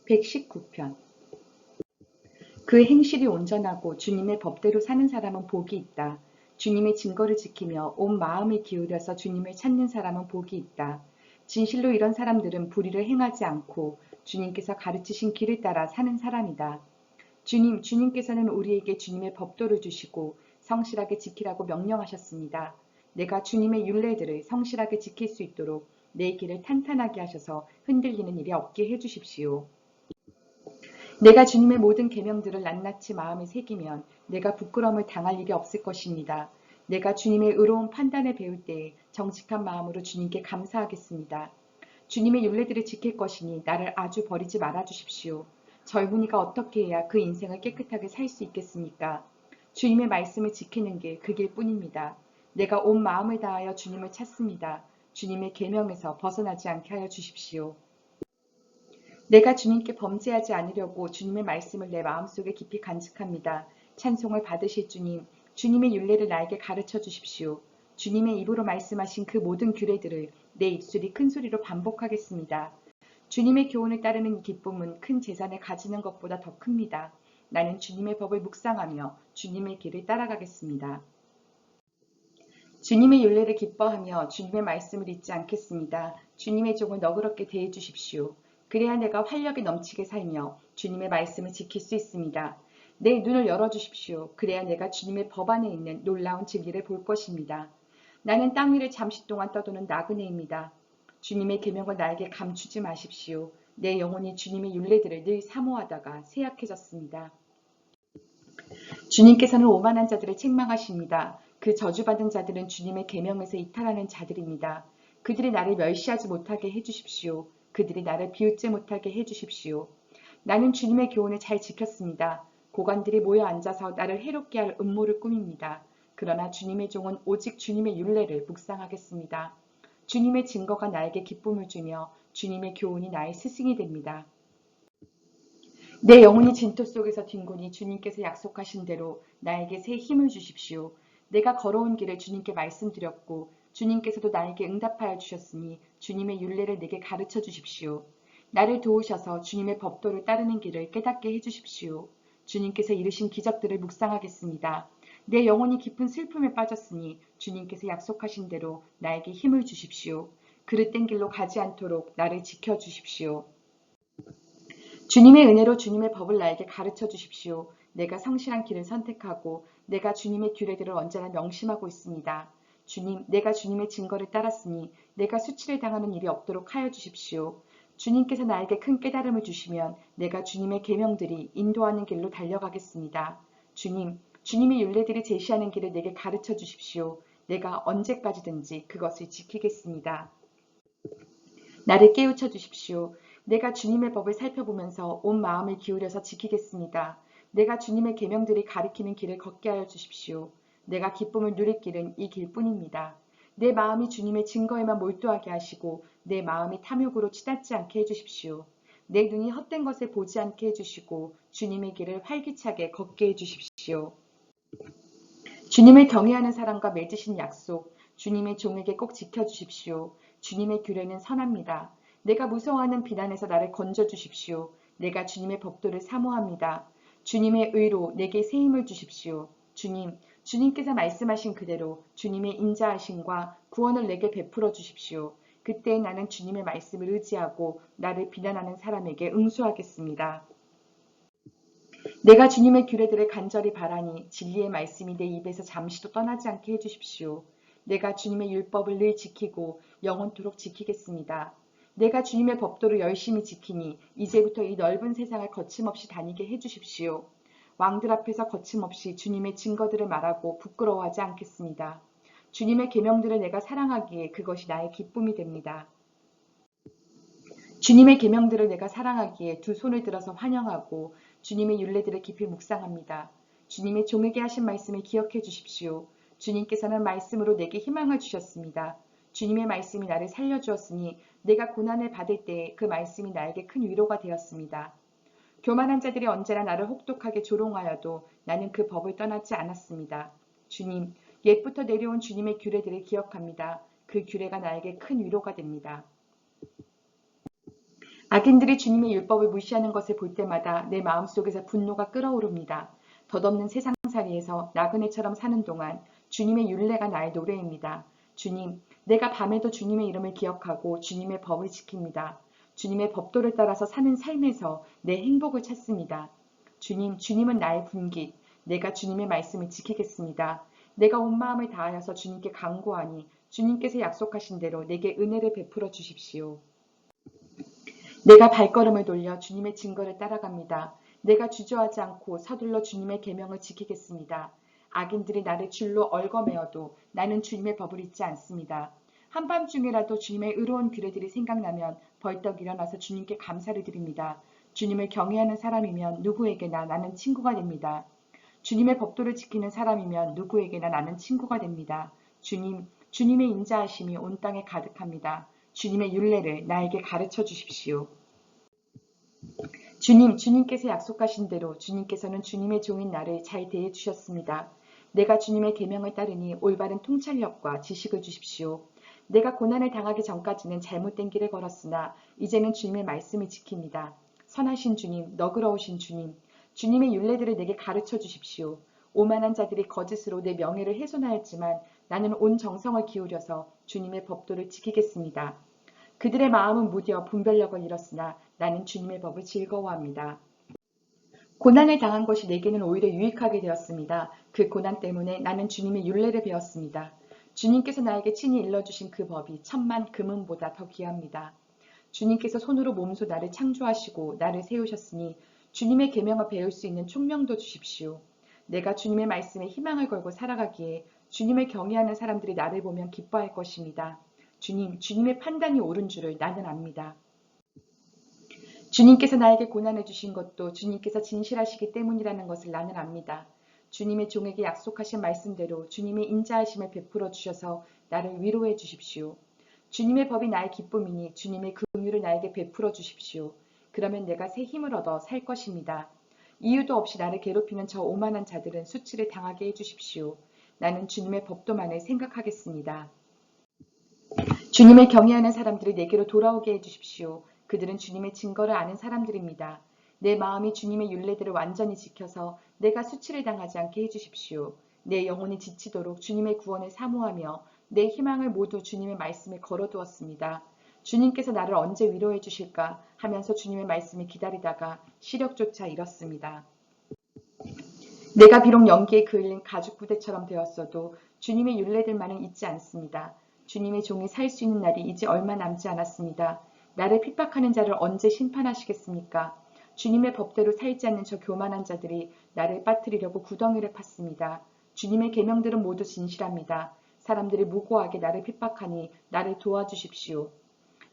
119편. 그 행실이 온전하고 주님의 법대로 사는 사람은 복이 있다. 주님의 증거를 지키며 온 마음을 기울여서 주님을 찾는 사람은 복이 있다. 진실로 이런 사람들은 불의를 행하지 않고 주님께서 가르치신 길을 따라 사는 사람이다. 주님께서는 우리에게 주님의 법도를 주시고 성실하게 지키라고 명령하셨습니다. 내가 주님의 율례들을 성실하게 지킬 수 있도록 내 길을 탄탄하게 하셔서 흔들리는 일이 없게 해주십시오. 내가 주님의 모든 계명들을 낱낱이 마음에 새기면 내가 부끄러움을 당할 일이 없을 것입니다. 내가 주님의 의로운 판단을 배울 때에 정직한 마음으로 주님께 감사하겠습니다. 주님의 율례들을 지킬 것이니 나를 아주 버리지 말아 주십시오. 젊은이가 어떻게 해야 그 인생을 깨끗하게 살 수 있겠습니까? 주님의 말씀을 지키는 게 그 길뿐입니다. 내가 온 마음을 다하여 주님을 찾습니다. 주님의 계명에서 벗어나지 않게 하여 주십시오. 내가 주님께 범죄하지 않으려고 주님의 말씀을 내 마음속에 깊이 간직합니다. 찬송을 받으실 주님, 주님의 율례를 나에게 가르쳐 주십시오. 주님의 입으로 말씀하신 그 모든 규례들을 내 입술이 큰 소리로 반복하겠습니다. 주님의 교훈을 따르는 이 기쁨은 큰 재산을 가지는 것보다 더 큽니다. 나는 주님의 법을 묵상하며 주님의 길을 따라가겠습니다. 주님의 율례를 기뻐하며 주님의 말씀을 잊지 않겠습니다. 주님의 종을 너그럽게 대해 주십시오. 그래야 내가 활력이 넘치게 살며 주님의 말씀을 지킬 수 있습니다. 내 눈을 열어주십시오. 그래야 내가 주님의 법 안에 있는 놀라운 진리를 볼 것입니다. 나는 땅 위를 잠시 동안 떠도는 나그네입니다. 주님의 계명을 나에게 감추지 마십시오. 내 영혼이 주님의 율례들을 늘 사모하다가 쇠약해졌습니다. 주님께서는 오만한 자들을 책망하십니다. 그 저주받은 자들은 주님의 계명에서 이탈하는 자들입니다. 그들이 나를 멸시하지 못하게 해주십시오. 그들이 나를 비웃지 못하게 해주십시오. 나는 주님의 교훈을 잘 지켰습니다. 고관들이 모여 앉아서 나를 해롭게 할 음모를 꾸밉니다. 그러나 주님의 종은 오직 주님의 율례를 묵상하겠습니다. 주님의 증거가 나에게 기쁨을 주며 주님의 교훈이 나의 스승이 됩니다. 내 영혼이 진토 속에서 뒹구니 주님께서 약속하신 대로 나에게 새 힘을 주십시오. 내가 걸어온 길을 주님께 말씀드렸고 주님께서도 나에게 응답하여 주셨으니 주님의 율례를 내게 가르쳐 주십시오. 나를 도우셔서 주님의 법도를 따르는 길을 깨닫게 해주십시오. 주님께서 이루신 기적들을 묵상하겠습니다. 내 영혼이 깊은 슬픔에 빠졌으니 주님께서 약속하신 대로 나에게 힘을 주십시오. 그릇된 길로 가지 않도록 나를 지켜주십시오. 주님의 은혜로 주님의 법을 나에게 가르쳐 주십시오. 내가 성실한 길을 선택하고 내가 주님의 규례들을 언제나 명심하고 있습니다. 주님, 내가 주님의 증거를 따랐으니 내가 수치를 당하는 일이 없도록 하여 주십시오. 주님께서 나에게 큰 깨달음을 주시면 내가 주님의 계명들이 인도하는 길로 달려가겠습니다. 주님, 주님의 율례들이 제시하는 길을 내게 가르쳐 주십시오. 내가 언제까지든지 그것을 지키겠습니다. 나를 깨우쳐 주십시오. 내가 주님의 법을 살펴보면서 온 마음을 기울여서 지키겠습니다. 내가 주님의 계명들이 가리키는 길을 걷게 하여 주십시오. 내가 기쁨을 누릴 길은 이 길뿐입니다. 내 마음이 주님의 증거에만 몰두하게 하시고 내 마음이 탐욕으로 치닫지 않게 해주십시오. 내 눈이 헛된 것을 보지 않게 해주시고 주님의 길을 활기차게 걷게 해주십시오. 주님을 경외하는 사람과 맺으신 약속, 주님의 종에게 꼭 지켜주십시오. 주님의 규례는 선합니다. 내가 무서워하는 비난에서 나를 건져주십시오. 내가 주님의 법도를 사모합니다. 주님의 의로 내게 새 힘을 주십시오. 주님께서 말씀하신 그대로 주님의 인자하심과 구원을 내게 베풀어 주십시오. 그때 나는 주님의 말씀을 의지하고 나를 비난하는 사람에게 응수하겠습니다. 내가 주님의 규례들을 간절히 바라니 진리의 말씀이 내 입에서 잠시도 떠나지 않게 해주십시오. 내가 주님의 율법을 늘 지키고 영원토록 지키겠습니다. 내가 주님의 법도를 열심히 지키니 이제부터 이 넓은 세상을 거침없이 다니게 해주십시오. 왕들 앞에서 거침없이 주님의 증거들을 말하고 부끄러워하지 않겠습니다. 주님의 계명들을 내가 사랑하기에 그것이 나의 기쁨이 됩니다. 주님의 계명들을 내가 사랑하기에 두 손을 들어서 환영하고 주님의 율례들을 깊이 묵상합니다. 주님의 종에게 하신 말씀을 기억해 주십시오. 주님께서는 말씀으로 내게 희망을 주셨습니다. 주님의 말씀이 나를 살려주었으니 내가 고난을 받을 때에 그 말씀이 나에게 큰 위로가 되었습니다. 교만한 자들이 언제나 나를 혹독하게 조롱하여도 나는 그 법을 떠나지 않았습니다. 주님, 옛부터 내려온 주님의 규례들을 기억합니다. 그 규례가 나에게 큰 위로가 됩니다. 악인들이 주님의 율법을 무시하는 것을 볼 때마다 내 마음속에서 분노가 끓어오릅니다. 덧없는 세상살이에서 나그네처럼 사는 동안 주님의 율례가 나의 노래입니다. 주님, 내가 밤에도 주님의 이름을 기억하고 주님의 법을 지킵니다. 주님의 법도를 따라서 사는 삶에서 내 행복을 찾습니다. 주님, 주님은 나의 분깃. 내가 주님의 말씀을 지키겠습니다. 내가 온 마음을 다하여서 주님께 간구하니 주님께서 약속하신 대로 내게 은혜를 베풀어 주십시오. 내가 발걸음을 돌려 주님의 증거를 따라갑니다. 내가 주저하지 않고 서둘러 주님의 계명을 지키겠습니다. 악인들이 나를 줄로 얽어매어도 나는 주님의 법을 잊지 않습니다. 한밤중이라도 주님의 의로운 규례들이 생각나면 벌떡 일어나서 주님께 감사를 드립니다. 주님을 경외하는 사람이면 누구에게나 나는 친구가 됩니다. 주님의 법도를 지키는 사람이면 누구에게나 나는 친구가 됩니다. 주님, 주님의 인자하심이 온 땅에 가득합니다. 주님의 율례를 나에게 가르쳐 주십시오. 주님, 주님께서 약속하신 대로 주님께서는 주님의 종인 나를 잘 대해 주셨습니다. 내가 주님의 계명을 따르니 올바른 통찰력과 지식을 주십시오. 내가 고난을 당하기 전까지는 잘못된 길을 걸었으나 이제는 주님의 말씀을 지킵니다. 선하신 주님, 너그러우신 주님, 주님의 율례들을 내게 가르쳐 주십시오. 오만한 자들이 거짓으로 내 명예를 훼손하였지만 나는 온 정성을 기울여서 주님의 법도를 지키겠습니다. 그들의 마음은 무뎌 분별력을 잃었으나 나는 주님의 법을 즐거워합니다. 고난을 당한 것이 내게는 오히려 유익하게 되었습니다. 그 고난 때문에 나는 주님의 율례를 배웠습니다. 주님께서 나에게 친히 일러주신 그 법이 천만 금은보다 더 귀합니다. 주님께서 손으로 몸소 나를 창조하시고 나를 세우셨으니 주님의 계명을 배울 수 있는 총명도 주십시오. 내가 주님의 말씀에 희망을 걸고 살아가기에 주님을 경외하는 사람들이 나를 보면 기뻐할 것입니다. 주님, 주님의 판단이 옳은 줄을 나는 압니다. 주님께서 나에게 고난을 주신 것도 주님께서 진실하시기 때문이라는 것을 나는 압니다. 주님의 종에게 약속하신 말씀대로 주님의 인자하심을 베풀어 주셔서 나를 위로해 주십시오. 주님의 법이 나의 기쁨이니 주님의 긍휼을 나에게 베풀어 주십시오. 그러면 내가 새 힘을 얻어 살 것입니다. 이유도 없이 나를 괴롭히는 저 오만한 자들은 수치를 당하게 해 주십시오. 나는 주님의 법도만을 생각하겠습니다. 주님을 경외하는 사람들이 내게로 돌아오게 해주십시오. 그들은 주님의 증거를 아는 사람들입니다. 내 마음이 주님의 율례들을 완전히 지켜서 내가 수치를 당하지 않게 해주십시오. 내 영혼이 지치도록 주님의 구원을 사모하며 내 희망을 모두 주님의 말씀에 걸어두었습니다. 주님께서 나를 언제 위로해 주실까 하면서 주님의 말씀을 기다리다가 시력조차 잃었습니다. 내가 비록 연기에 그을린 가죽 부대처럼 되었어도 주님의 율례들만은 잊지 않습니다. 주님의 종이 살 수 있는 날이 이제 얼마 남지 않았습니다. 나를 핍박하는 자를 언제 심판하시겠습니까? 주님의 법대로 살지 않는 저 교만한 자들이 나를 빠뜨리려고 구덩이를 팠습니다. 주님의 계명들은 모두 진실합니다. 사람들이 무고하게 나를 핍박하니 나를 도와주십시오.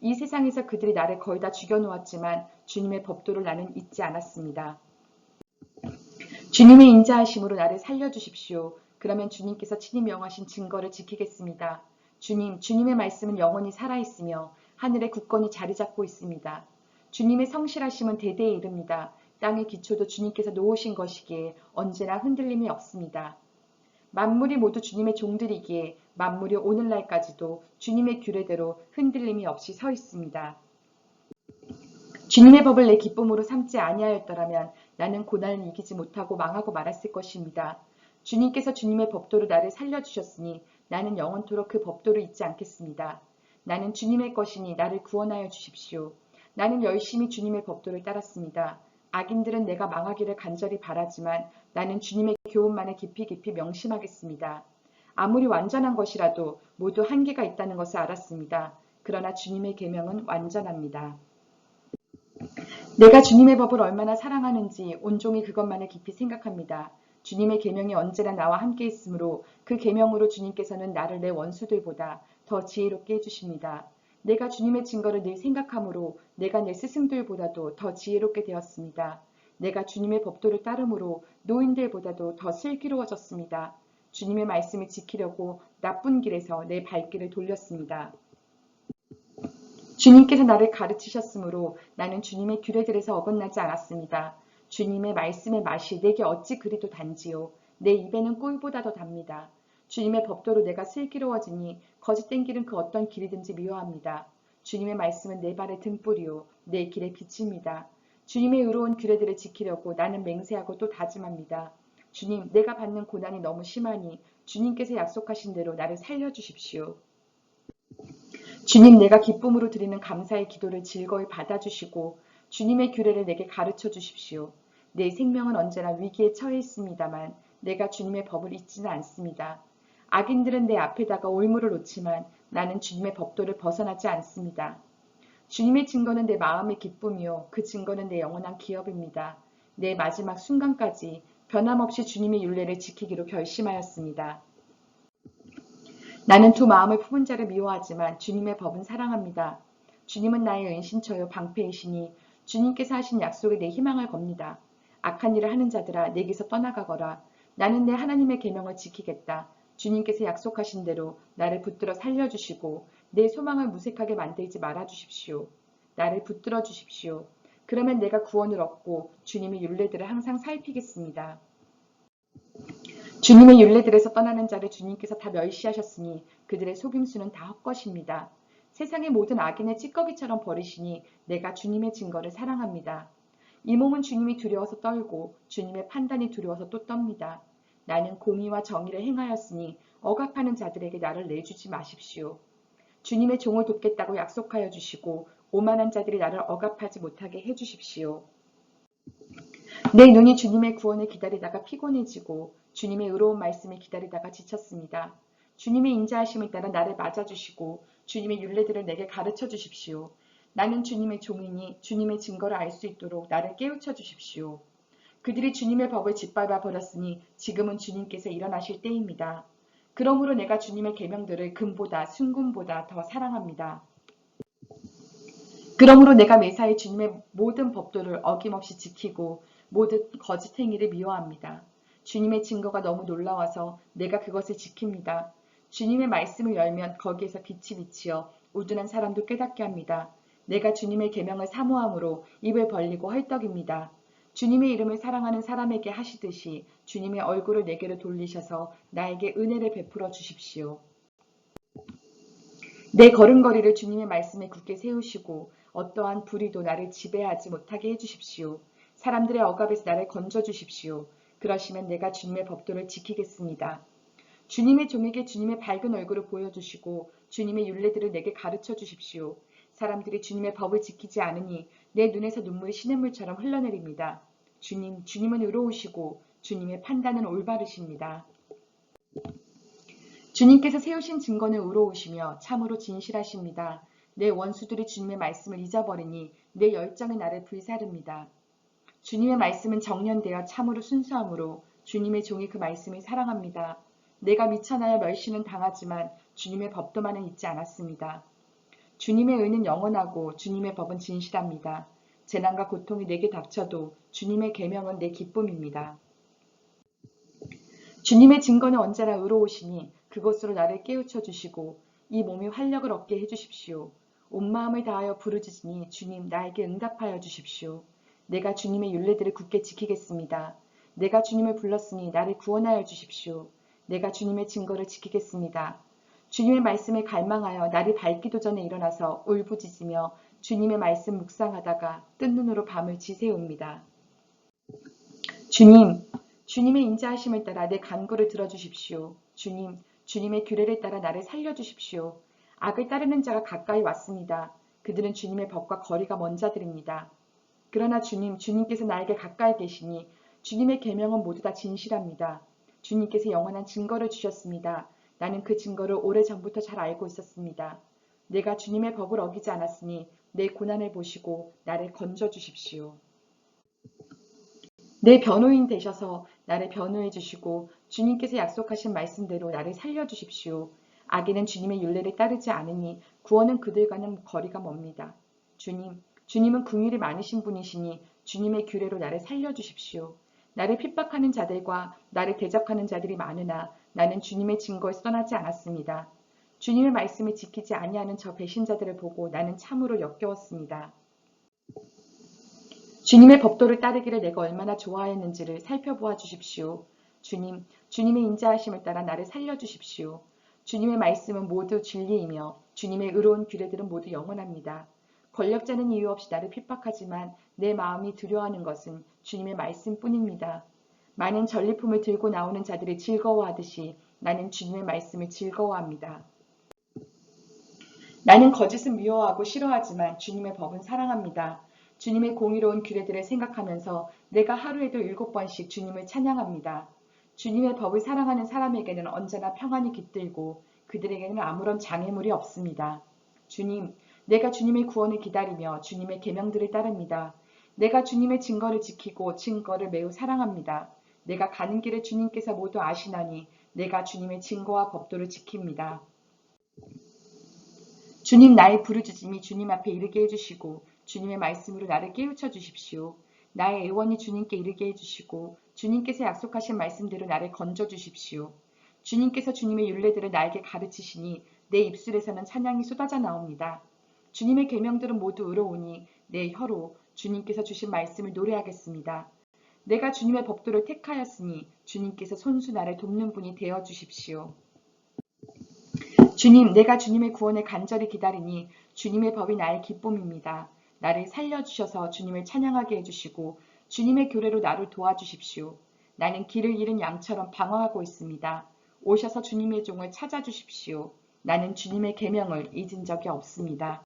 이 세상에서 그들이 나를 거의 다 죽여놓았지만 주님의 법도를 나는 잊지 않았습니다. 주님의 인자하심으로 나를 살려주십시오. 그러면 주님께서 친히 명하신 증거를 지키겠습니다. 주님, 주님의 말씀은 영원히 살아있으며 하늘의 굳건히 자리 잡고 있습니다. 주님의 성실하심은 대대에 이릅니다. 땅의 기초도 주님께서 놓으신 것이기에 언제나 흔들림이 없습니다. 만물이 모두 주님의 종들이기에 만물이 오늘날까지도 주님의 규례대로 흔들림이 없이 서 있습니다. 주님의 법을 내 기쁨으로 삼지 아니하였더라면 나는 고난을 이기지 못하고 망하고 말았을 것입니다. 주님께서 주님의 법도로 나를 살려주셨으니 나는 영원토록 그 법도를 잊지 않겠습니다. 나는 주님의 것이니 나를 구원하여 주십시오. 나는 열심히 주님의 법도를 따랐습니다. 악인들은 내가 망하기를 간절히 바라지만 나는 주님의 교훈만을 깊이 깊이 명심하겠습니다. 아무리 완전한 것이라도 모두 한계가 있다는 것을 알았습니다. 그러나 주님의 계명은 완전합니다. 내가 주님의 법을 얼마나 사랑하는지 온종일 그것만을 깊이 생각합니다. 주님의 계명이 언제나 나와 함께 있으므로 그 계명으로 주님께서는 나를 내 원수들보다 더 지혜롭게 해주십니다. 내가 주님의 증거를 늘 생각하므로 내가 내 스승들보다도 더 지혜롭게 되었습니다. 내가 주님의 법도를 따름으로 노인들보다도 더 슬기로워졌습니다. 주님의 말씀을 지키려고 나쁜 길에서 내 발길을 돌렸습니다. 주님께서 나를 가르치셨으므로 나는 주님의 규례들에서 어긋나지 않았습니다. 주님의 말씀의 맛이 내게 어찌 그리도 단지요. 내 입에는 꿀보다 더 답니다. 주님의 법도로 내가 슬기로워지니 거짓된 길은 그 어떤 길이든지 미워합니다. 주님의 말씀은 내 발의 등불이요 내 길의 빛입니다. 주님의 의로운 규례들을 지키려고 나는 맹세하고 또 다짐합니다. 주님, 내가 받는 고난이 너무 심하니 주님께서 약속하신 대로 나를 살려주십시오. 주님, 내가 기쁨으로 드리는 감사의 기도를 즐거이 받아주시고 주님의 규례를 내게 가르쳐 주십시오. 내 생명은 언제나 위기에 처해 있습니다만 내가 주님의 법을 잊지는 않습니다. 악인들은 내 앞에다가 올무를 놓지만 나는 주님의 법도를 벗어나지 않습니다. 주님의 증거는 내 마음의 기쁨이요 그 증거는 내 영원한 기업입니다. 내 마지막 순간까지 변함없이 주님의 율례를 지키기로 결심하였습니다. 나는 두 마음을 품은 자를 미워하지만 주님의 법은 사랑합니다. 주님은 나의 은신처요 방패이시니 주님께서 하신 약속에 내 희망을 겁니다. 악한 일을 하는 자들아 내게서 떠나가거라. 나는 내 하나님의 계명을 지키겠다. 주님께서 약속하신 대로 나를 붙들어 살려주시고 내 소망을 무색하게 만들지 말아주십시오. 나를 붙들어 주십시오. 그러면 내가 구원을 얻고 주님의 율례들을 항상 살피겠습니다. 주님의 율례들에서 떠나는 자를 주님께서 다 멸시하셨으니 그들의 속임수는 다 헛것입니다. 세상의 모든 악인을 찌꺼기처럼 버리시니 내가 주님의 증거를 사랑합니다. 이 몸은 주님이 두려워서 떨고 주님의 판단이 두려워서 또 떱니다. 나는 공의와 정의를 행하였으니 억압하는 자들에게 나를 내주지 마십시오. 주님의 종을 돕겠다고 약속하여 주시고 오만한 자들이 나를 억압하지 못하게 해주십시오. 내 눈이 주님의 구원을 기다리다가 피곤해지고 주님의 의로운 말씀을 기다리다가 지쳤습니다. 주님의 인자하심을 따라 나를 맞아주시고 주님의 율례들을 내게 가르쳐 주십시오. 나는 주님의 종이니 주님의 증거를 알 수 있도록 나를 깨우쳐 주십시오. 그들이 주님의 법을 짓밟아 버렸으니 지금은 주님께서 일어나실 때입니다. 그러므로 내가 주님의 계명들을 금보다 순금보다 더 사랑합니다. 그러므로 내가 매사에 주님의 모든 법도를 어김없이 지키고 모든 거짓 행위를 미워합니다. 주님의 증거가 너무 놀라워서 내가 그것을 지킵니다. 주님의 말씀을 열면 거기에서 빛이 비치어 우둔한 사람도 깨닫게 합니다. 내가 주님의 계명을 사모함으로 입을 벌리고 헐떡입니다. 주님의 이름을 사랑하는 사람에게 하시듯이 주님의 얼굴을 내게로 돌리셔서 나에게 은혜를 베풀어 주십시오. 내 걸음걸이를 주님의 말씀에 굳게 세우시고 어떠한 불의도 나를 지배하지 못하게 해주십시오. 사람들의 억압에서 나를 건져주십시오. 그러시면 내가 주님의 법도를 지키겠습니다. 주님의 종에게 주님의 밝은 얼굴을 보여주시고 주님의 율례들을 내게 가르쳐 주십시오. 사람들이 주님의 법을 지키지 않으니 내 눈에서 눈물이 시냇물처럼 흘러내립니다. 주님은 의로우시고 주님의 판단은 올바르십니다. 주님께서 세우신 증거는 의로우시며 참으로 진실하십니다. 내 원수들이 주님의 말씀을 잊어버리니 내 열정이 나를 불사릅니다. 주님의 말씀은 정련되어 참으로 순수함으로 주님의 종이 그 말씀을 사랑합니다. 내가 미천하여 멸시는 당하지만 주님의 법도만은 잊지 않았습니다. 주님의 의는 영원하고 주님의 법은 진실합니다. 재난과 고통이 내게 닥쳐도 주님의 계명은 내 기쁨입니다. 주님의 증거는 언제나 의로우시니 그것으로 나를 깨우쳐 주시고 이 몸이 활력을 얻게 해주십시오. 온 마음을 다하여 부르짖으니 주님 나에게 응답하여 주십시오. 내가 주님의 율례들을 굳게 지키겠습니다. 내가 주님을 불렀으니 나를 구원하여 주십시오. 내가 주님의 증거를 지키겠습니다. 주님의 말씀에 갈망하여 날이 밝기도 전에 일어나서 울부짖으며 주님의 말씀 묵상하다가 뜬 눈으로 밤을 지새웁니다. 주님의 인자하심을 따라 내 간구를 들어주십시오. 주님의 규례를 따라 나를 살려주십시오. 악을 따르는 자가 가까이 왔습니다. 그들은 주님의 법과 거리가 먼 자들입니다. 그러나 주님께서 나에게 가까이 계시니 주님의 계명은 모두 다 진실합니다. 주님께서 영원한 증거를 주셨습니다. 나는 그 증거를 오래전부터 잘 알고 있었습니다. 내가 주님의 법을 어기지 않았으니 내 고난을 보시고 나를 건져주십시오. 내 변호인 되셔서 나를 변호해 주시고 주님께서 약속하신 말씀대로 나를 살려주십시오. 악인은 주님의 율례를 따르지 않으니 구원은 그들과는 거리가 멉니다. 주님은 긍휼이 많으신 분이시니 주님의 규례로 나를 살려주십시오. 나를 핍박하는 자들과 나를 대적하는 자들이 많으나 나는 주님의 증거에서 떠나지 않았습니다. 주님의 말씀을 지키지 아니하는 저 배신자들을 보고 나는 참으로 역겨웠습니다. 주님의 법도를 따르기를 내가 얼마나 좋아했는지를 살펴보아 주십시오. 주님의 인자하심을 따라 나를 살려주십시오. 주님의 말씀은 모두 진리이며 주님의 의로운 규례들은 모두 영원합니다. 권력자는 이유 없이 나를 핍박하지만 내 마음이 두려워하는 것은 주님의 말씀뿐입니다. 많은 전리품을 들고 나오는 자들이 즐거워하듯이 나는 주님의 말씀을 즐거워합니다. 나는 거짓은 미워하고 싫어하지만 주님의 법은 사랑합니다. 주님의 공의로운 규례들을 생각하면서 내가 하루에도 7번씩 주님을 찬양합니다. 주님의 법을 사랑하는 사람에게는 언제나 평안이 깃들고 그들에게는 아무런 장애물이 없습니다. 주님, 내가 주님의 구원을 기다리며 주님의 계명들을 따릅니다. 내가 주님의 증거를 지키고 증거를 매우 사랑합니다. 내가 가는 길을 주님께서 모두 아시나니 내가 주님의 증거와 법도를 지킵니다. 주님 나의 부르짖음이 주님 앞에 이르게 해주시고 주님의 말씀으로 나를 깨우쳐 주십시오. 나의 애원이 주님께 이르게 해주시고 주님께서 약속하신 말씀대로 나를 건져 주십시오. 주님께서 주님의 율례들을 나에게 가르치시니 내 입술에서는 찬양이 쏟아져 나옵니다. 주님의 계명들은 모두 의로우니 내 혀로 주님께서 주신 말씀을 노래하겠습니다. 내가 주님의 법도를 택하였으니 주님께서 손수 나를 돕는 분이 되어 주십시오. 주님, 내가 주님의 구원을 간절히 기다리니 주님의 법이 나의 기쁨입니다. 나를 살려주셔서 주님을 찬양하게 해주시고 주님의 교례로 나를 도와주십시오. 나는 길을 잃은 양처럼 방황하고 있습니다. 오셔서 주님의 종을 찾아주십시오. 나는 주님의 계명을 잊은 적이 없습니다.